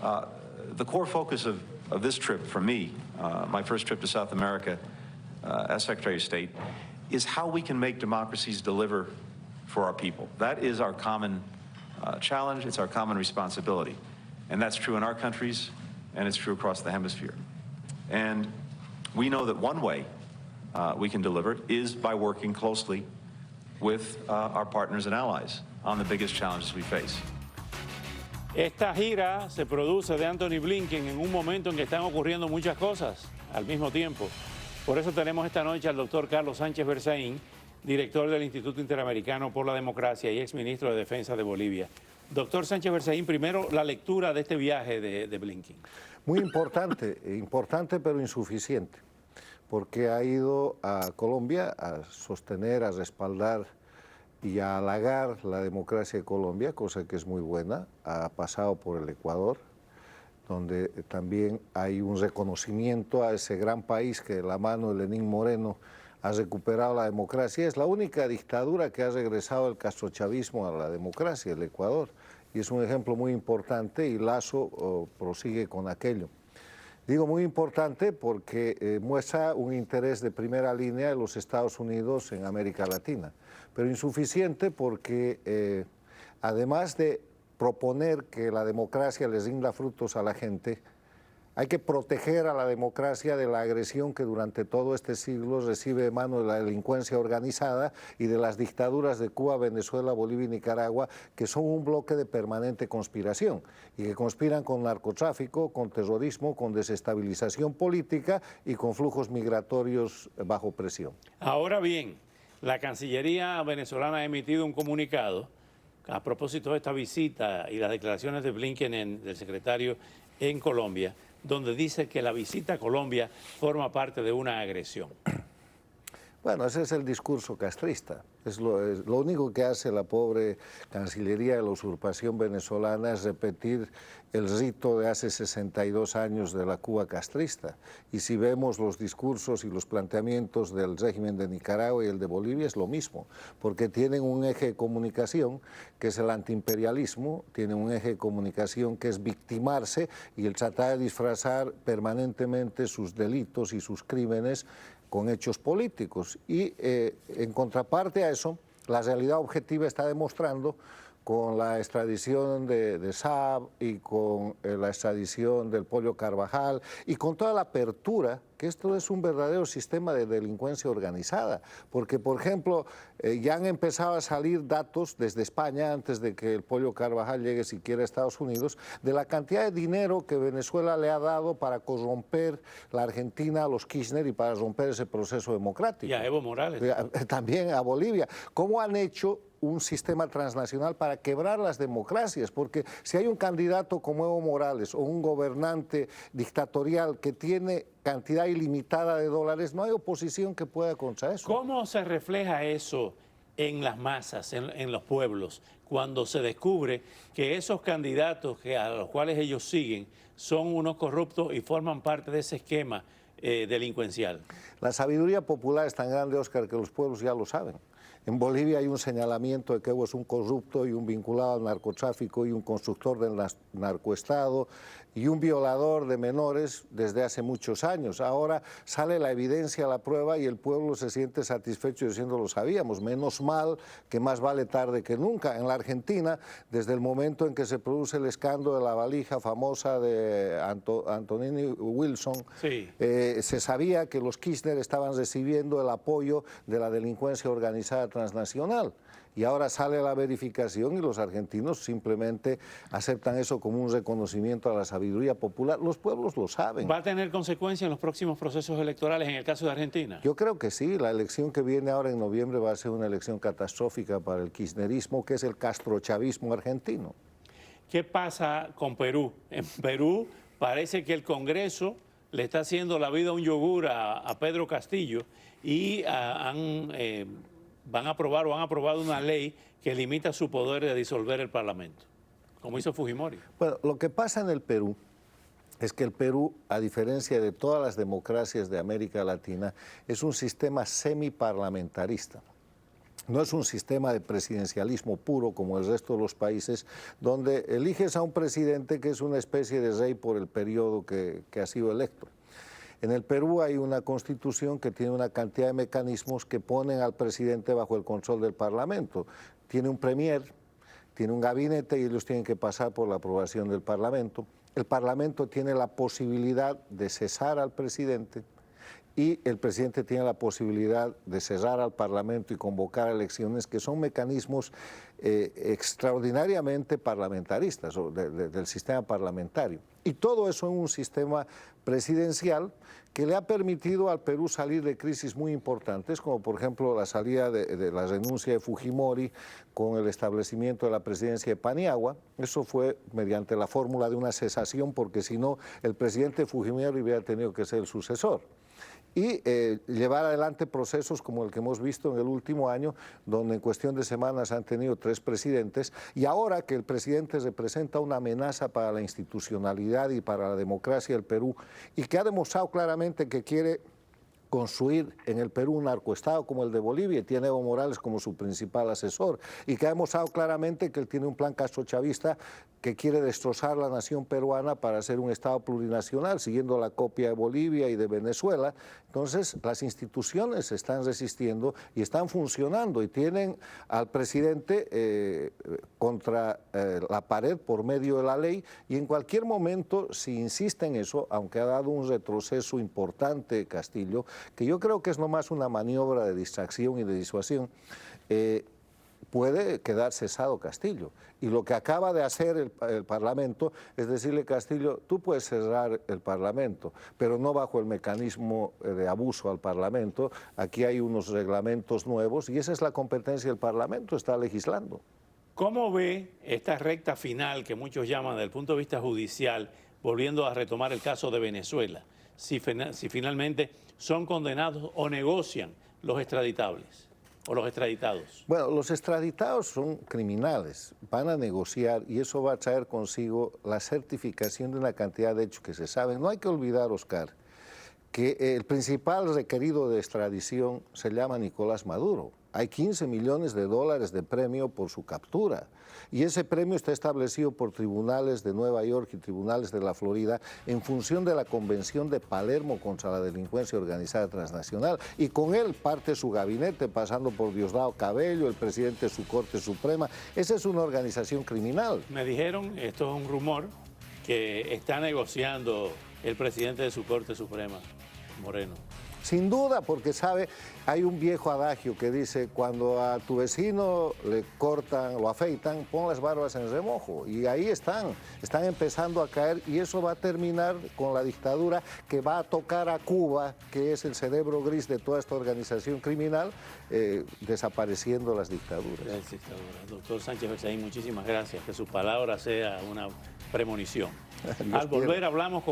The core focus of this trip for me, my first trip to South America as Secretary of State, is how we can make democracies deliver for our people. That is our common challenge, it's our common responsibility. And that's true in our countries, and it's true across the hemisphere. And we know that one way we can deliver it is by working closely with our partners and allies on the biggest challenges we face. Esta gira se produce de Antony Blinken en un momento en que están ocurriendo muchas cosas al mismo tiempo. Por eso tenemos esta noche al doctor Carlos Sánchez Berzaín, director del Instituto Interamericano por la Democracia y exministro de Defensa de Bolivia. Doctor Sánchez Berzaín, primero la lectura de este viaje de Blinken. Muy importante pero insuficiente, porque ha ido a Colombia a sostener, a respaldar y a halagar la democracia de Colombia, cosa que es muy buena. Ha pasado por el Ecuador, donde también hay un reconocimiento a ese gran país que de la mano de Lenín Moreno ha recuperado la democracia. Es la única dictadura que ha regresado el castrochavismo a la democracia, el Ecuador, y es un ejemplo muy importante, y Lasso prosigue con aquello. Digo muy importante porque muestra un interés de primera línea de los Estados Unidos en América Latina, pero insuficiente porque además de proponer que la democracia les rinda frutos a la gente, hay que proteger a la democracia de la agresión que durante todo este siglo recibe de mano de la delincuencia organizada y de las dictaduras de Cuba, Venezuela, Bolivia y Nicaragua, que son un bloque de permanente conspiración y que conspiran con narcotráfico, con terrorismo, con desestabilización política y con flujos migratorios bajo presión. Ahora bien, la Cancillería venezolana ha emitido un comunicado a propósito de esta visita y las declaraciones de Blinken, del secretario en Colombia, donde dice que la visita a Colombia forma parte de una agresión. Bueno, ese es el discurso castrista. Es lo único que hace la pobre Cancillería de la usurpación venezolana es repetir el rito de hace 62 años de la Cuba castrista. Y si vemos los discursos y los planteamientos del régimen de Nicaragua y el de Bolivia, es lo mismo, porque tienen un eje de comunicación que es el antiimperialismo, tienen un eje de comunicación que es victimarse y el tratar de disfrazar permanentemente sus delitos y sus crímenes con hechos políticos. Y en contraparte a eso, la realidad objetiva está demostrando con la extradición de Saab y con la extradición del Pollo Carvajal y con toda la apertura, que esto es un verdadero sistema de delincuencia organizada, porque, por ejemplo, ya han empezado a salir datos desde España, antes de que el Pollo Carvajal llegue siquiera a Estados Unidos, de la cantidad de dinero que Venezuela le ha dado para corromper la Argentina a los Kirchner y para romper ese proceso democrático. Y a Evo Morales. También a Bolivia. ¿Cómo han hecho un sistema transnacional para quebrar las democracias? Porque si hay un candidato como Evo Morales o un gobernante dictatorial que tiene cantidad ilimitada de dólares, no hay oposición que pueda contra eso. ¿Cómo se refleja eso en las masas, en los pueblos, cuando se descubre que esos candidatos a los cuales ellos siguen son unos corruptos y forman parte de ese esquema delincuencial? La sabiduría popular es tan grande, Oscar, que los pueblos ya lo saben. En Bolivia hay un señalamiento de que Evo es un corrupto y un vinculado al narcotráfico y un constructor del narcoestado y un violador de menores desde hace muchos años. Ahora sale la evidencia a la prueba y el pueblo se siente satisfecho diciendo lo sabíamos, menos mal que más vale tarde que nunca. En la Argentina, desde el momento en que se produce el escándalo de la valija famosa de Antonini Wilson, sí, se sabía que los Kirchner estaban recibiendo el apoyo de la delincuencia organizada transnacional. Y ahora sale la verificación y los argentinos simplemente aceptan eso como un reconocimiento a la sabiduría popular. Los pueblos lo saben. ¿Va a tener consecuencias en los próximos procesos electorales en el caso de Argentina? Yo creo que sí. La elección que viene ahora en noviembre va a ser una elección catastrófica para el kirchnerismo, que es el castrochavismo argentino. ¿Qué pasa con Perú? En Perú parece que el Congreso le está haciendo la vida un yogur a Pedro Castillo y van a aprobar o han aprobado una ley que limita su poder de disolver el Parlamento, como hizo Fujimori. Bueno, lo que pasa en el Perú es que el Perú, a diferencia de todas las democracias de América Latina, es un sistema semiparlamentarista. No es un sistema de presidencialismo puro como el resto de los países, donde eliges a un presidente que es una especie de rey por el periodo que ha sido electo. En el Perú hay una constitución que tiene una cantidad de mecanismos que ponen al presidente bajo el control del Parlamento. Tiene un premier, tiene un gabinete y ellos tienen que pasar por la aprobación del Parlamento. El Parlamento tiene la posibilidad de cesar al presidente y el presidente tiene la posibilidad de cerrar al Parlamento y convocar elecciones, que son mecanismos extraordinariamente parlamentaristas o del sistema parlamentario. Y todo eso en un sistema presidencial que le ha permitido al Perú salir de crisis muy importantes, como por ejemplo la salida de la renuncia de Fujimori con el establecimiento de la presidencia de Paniagua. Eso fue mediante la fórmula de una cesación, porque si no, el presidente Fujimori hubiera tenido que ser el sucesor. Y llevar adelante procesos como el que hemos visto en el último año, donde en cuestión de semanas han tenido 3 presidentes, y ahora que el presidente representa una amenaza para la institucionalidad y para la democracia del Perú, y que ha demostrado claramente que quiere construir en el Perú un narcoestado como el de Bolivia, y tiene a Evo Morales como su principal asesor, y que ha demostrado claramente que él tiene un plan castrochavista que quiere destrozar la nación peruana para hacer un Estado plurinacional, siguiendo la copia de Bolivia y de Venezuela. Entonces, las instituciones se están resistiendo y están funcionando, y tienen al presidente contra la pared por medio de la ley, y en cualquier momento, si insiste en eso, aunque ha dado un retroceso importante Castillo, que yo creo que es nomás una maniobra de distracción y de disuasión, puede quedar cesado Castillo. Y lo que acaba de hacer el Parlamento es decirle: Castillo, tú puedes cerrar el Parlamento, pero no bajo el mecanismo de abuso al Parlamento. Aquí hay unos reglamentos nuevos y esa es la competencia del Parlamento, está legislando. ¿Cómo ve esta recta final que muchos llaman desde el punto de vista judicial, volviendo a retomar el caso de Venezuela? Si finalmente son condenados o negocian los extraditables o los extraditados. Bueno, los extraditados son criminales, van a negociar y eso va a traer consigo la certificación de una cantidad de hechos que se saben. No hay que olvidar, Oscar, que el principal requerido de extradición se llama Nicolás Maduro. Hay 15 millones de dólares de premio por su captura, y ese premio está establecido por tribunales de Nueva York y tribunales de la Florida en función de la Convención de Palermo contra la delincuencia organizada transnacional, y con él parte su gabinete, pasando por Diosdado Cabello, el presidente de su Corte Suprema. Esa es una organización criminal. Me dijeron, esto es un rumor, que está negociando el presidente de su Corte Suprema, Moreno. Sin duda, porque sabe, hay un viejo adagio que dice: cuando a tu vecino le cortan, lo afeitan, pon las barbas en remojo. Y ahí están empezando a caer, y eso va a terminar con la dictadura que va a tocar a Cuba, que es el cerebro gris de toda esta organización criminal, desapareciendo las dictaduras. Doctor Sánchez Berzaín, muchísimas gracias. Que su palabra sea una premonición. Al volver hablamos con